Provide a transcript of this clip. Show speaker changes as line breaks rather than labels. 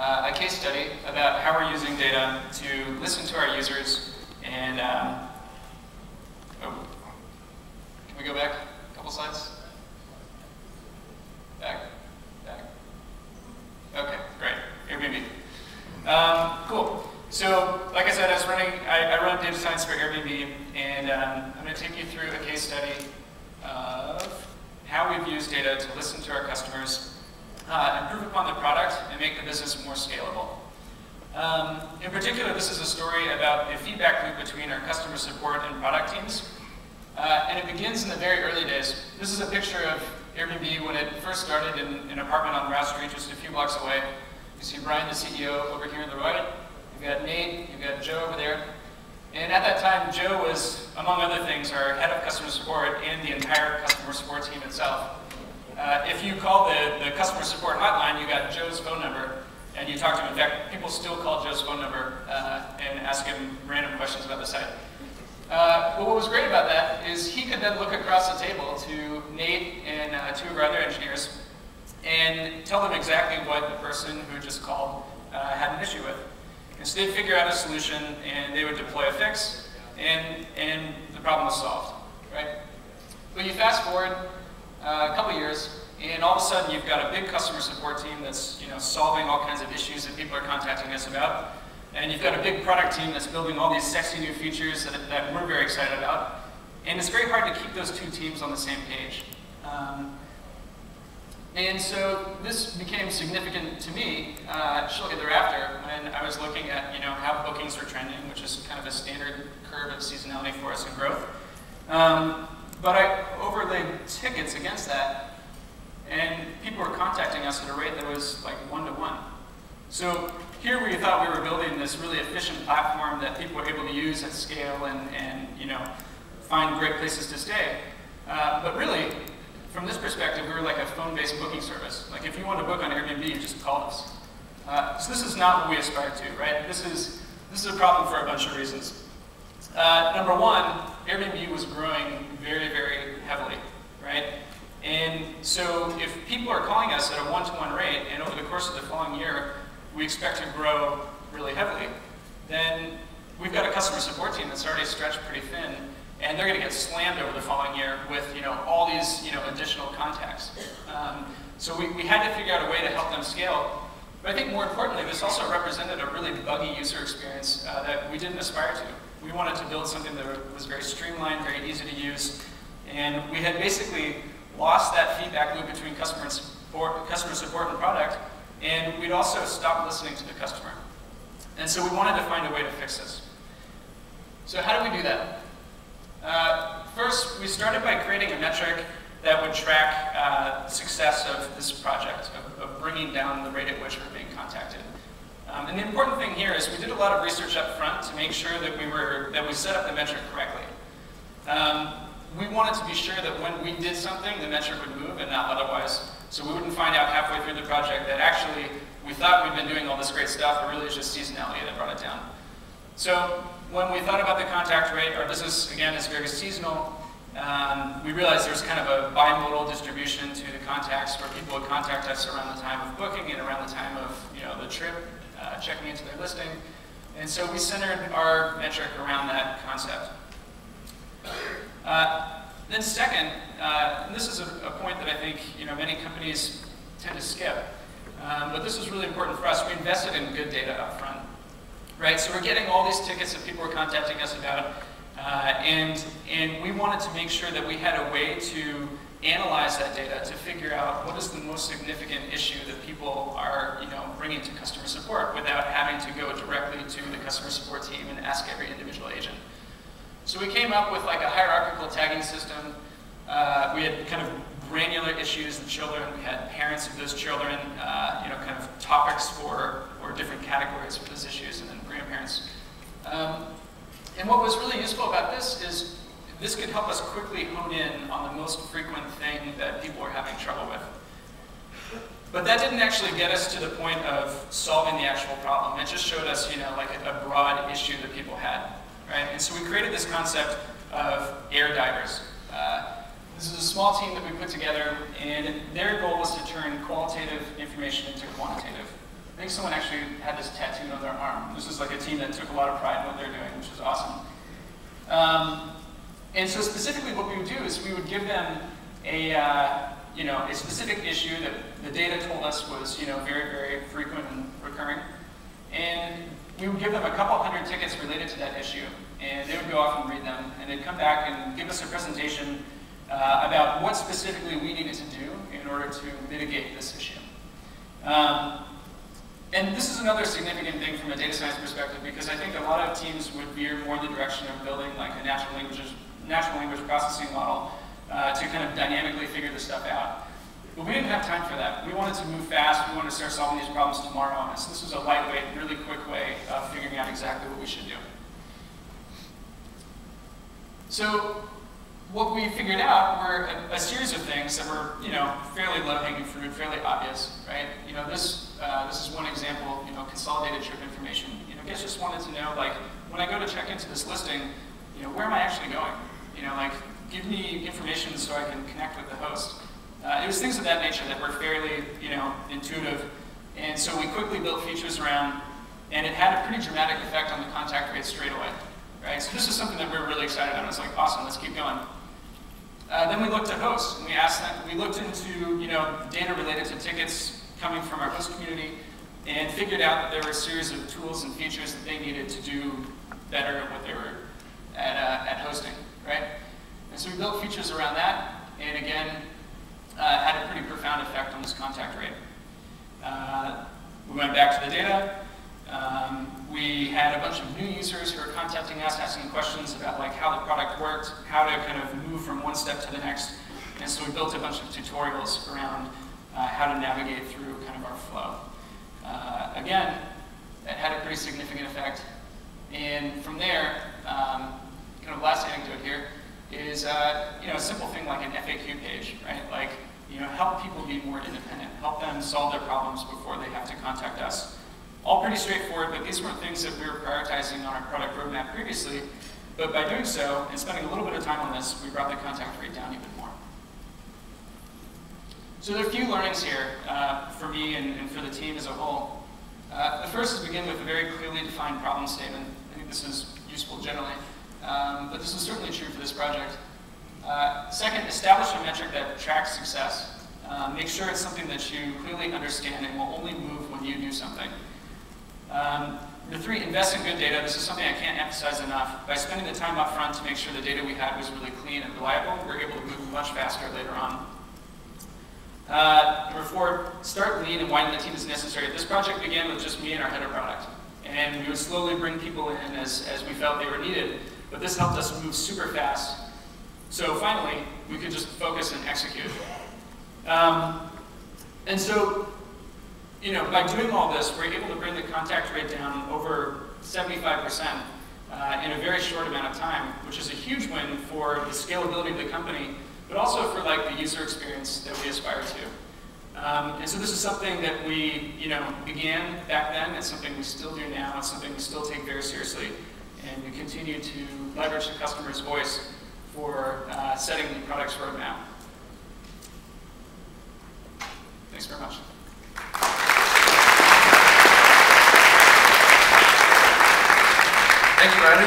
a case study about how we're using data to listen to our users and, can we go back a couple slides? Back. Okay, great, Airbnb. Cool. So, like I said, I run data science for Airbnb, and I'm going to take you through a case study of how we've used data to listen to our customers, improve upon the product, and make the business more scalable. In particular, this is a story about a feedback loop between our customer support and product teams. And it begins in the very early days. This is a picture of Airbnb when it first started in an apartment on Rouse Street, just a few blocks away. You see Brian, the CEO, over here on the right. You've got Nate, you've got Joe over there. And at that time, Joe was, among other things, our head of customer support and the entire customer support team itself. If you call the customer support hotline, you got Joe's phone number, and you talk to him. In fact, people still call Joe's phone number and ask him random questions about the site. But what was great about that is he could then look across the table to Nate and two of our other engineers and tell them exactly what the person who just called had an issue with. And so they'd figure out a solution, and they would deploy a fix, and the problem was solved, right? But you fast forward a couple years, and all of a sudden you've got a big customer support team that's solving all kinds of issues that people are contacting us about. And you've got a big product team that's building all these sexy new features that we're very excited about. And it's very hard to keep those two teams on the same page. And so this became significant to me shortly thereafter when I was looking at how bookings were trending, which is kind of a standard curve of seasonality for us in growth. But I overlaid tickets against that, and people were contacting us at a rate that was like 1-to-1. So here we thought we were building this really efficient platform that people were able to use at scale and find great places to stay. But really, from this perspective, we were like a phone-based booking service. Like if you want to book on Airbnb, you just call us. So this is not what we aspire to, right? This is a problem for a bunch of reasons. Number one, Airbnb was growing very, very heavily, right? And so if people are calling us at a 1-to-1 rate, and over the course of the following year, we expect to grow really heavily, then we've got a customer support team that's already stretched pretty thin, and they're going to get slammed over the following year with all these additional contacts. So we had to figure out a way to help them scale. But I think more importantly, this also represented a really buggy user experience that we didn't aspire to. We wanted to build something that was very streamlined, very easy to use, and we had basically lost that feedback loop between customer support and product, and we'd also stopped listening to the customer. And so we wanted to find a way to fix this. So how do we do that? First, we started by creating a metric that would track the success of this project, of bringing down the rate at which we're being contacted. And the important thing here is we did a lot of research up front to make sure that we set up the metric correctly. We wanted to be sure that when we did something, the metric would move and not otherwise. So we wouldn't find out halfway through the project that actually we thought we'd been doing all this great stuff, but really it's just seasonality that brought it down. So when we thought about the contact rate, our business, again, is very seasonal. We realized there's kind of a bimodal distribution to the contacts where people would contact us around the time of booking and around the time of the trip, checking into their listing. And so we centered our metric around that concept. Then second, and this is a point that I think many companies tend to skip, but this was really important for us. We invested in good data up front, right? So we're getting all these tickets that people were contacting us about, and we wanted to make sure that we had a way to analyze that data to figure out what is the most significant issue that people are bringing to customer support without having to go directly to the customer support team and ask every individual agent. So we came up with like a hierarchical tagging system. We had kind of granular issues in children. We had parents of those children, kind of topics for different categories for those issues, and then grandparents. And what was really useful about this is this could help us quickly hone in on the most frequent thing that people are having trouble with. But that didn't actually get us to the point of solving the actual problem. It just showed us, like a broad issue that people had. Right? And so we created this concept of air divers. This is a small team that we put together, and their goal was to turn qualitative information into quantitative. I think someone actually had this tattooed on their arm. This is like a team that took a lot of pride in what they're doing, which is awesome. And so specifically what we would do is we would give them a specific issue that the data told us was very, very frequent and recurring. And we would give them a couple hundred tickets related to that issue. And they would go off and read them. And they'd come back and give us a presentation about what specifically we needed to do in order to mitigate this issue. And this is another significant thing from a data science perspective, because I think a lot of teams would veer more in the direction of building like a natural language processing model to kind of dynamically figure this stuff out. But we didn't have time for that. We wanted to move fast. We wanted to start solving these problems tomorrow. And so this was a lightweight, really quick way of figuring out exactly what we should do. So what we figured out were a series of things that were, fairly low-hanging fruit, fairly obvious, right? This is one example, consolidated trip information. Guests just wanted to know, like, when I go to check into this listing, where am I actually going? Give me information so I can connect with the host. It was things of that nature that were fairly, intuitive. And so we quickly built features around, and it had a pretty dramatic effect on the contact rate straight away, right? So this is something that we were really excited about. It was like, awesome, let's keep going. Then we looked at hosts, and we looked into, data related to tickets coming from our host community, and figured out that there were a series of tools and features that they needed to do better at what they were at hosting, right? And so we built features around that, and again, had a pretty profound effect on this contact rate. We went back to the data. We had a bunch of new users who were contacting us, asking questions about like how the product worked, how to kind of move from one step to the next. And so we built a bunch of tutorials around how to navigate through kind of our flow. Again, that had a pretty significant effect. And from there, kind of last anecdote here is a simple thing like an FAQ page, right? Like, help people be more independent, help them solve their problems before they have to contact us. All pretty straightforward, but these weren't things that we were prioritizing on our product roadmap previously. But by doing so, and spending a little bit of time on this, we brought the contact rate down even more. So there are a few learnings here for me and for the team as a whole. The first is begin with a very clearly defined problem statement. I think this is useful generally, but this is certainly true for this project. Second, establish a metric that tracks success. Make sure it's something that you clearly understand and will only move when you do something. Number three, invest in good data. This is something I can't emphasize enough. By spending the time up front to make sure the data we had was really clean and reliable, we were able to move much faster later on. Number four, start lean and widen the team as necessary. This project began with just me and our head of product. And we would slowly bring people in as we felt they were needed. But this helped us move super fast. So finally, we could just focus and execute. And so, by doing all this, we're able to bring the contact rate down over 75% in a very short amount of time, which is a huge win for the scalability of the company, but also for like the user experience that we aspire to. And so this is something that we began back then. It's something we still do now. It's something we still take very seriously. And we continue to leverage the customer's voice for setting the product's roadmap. Thanks very much.
Thank you, Riley.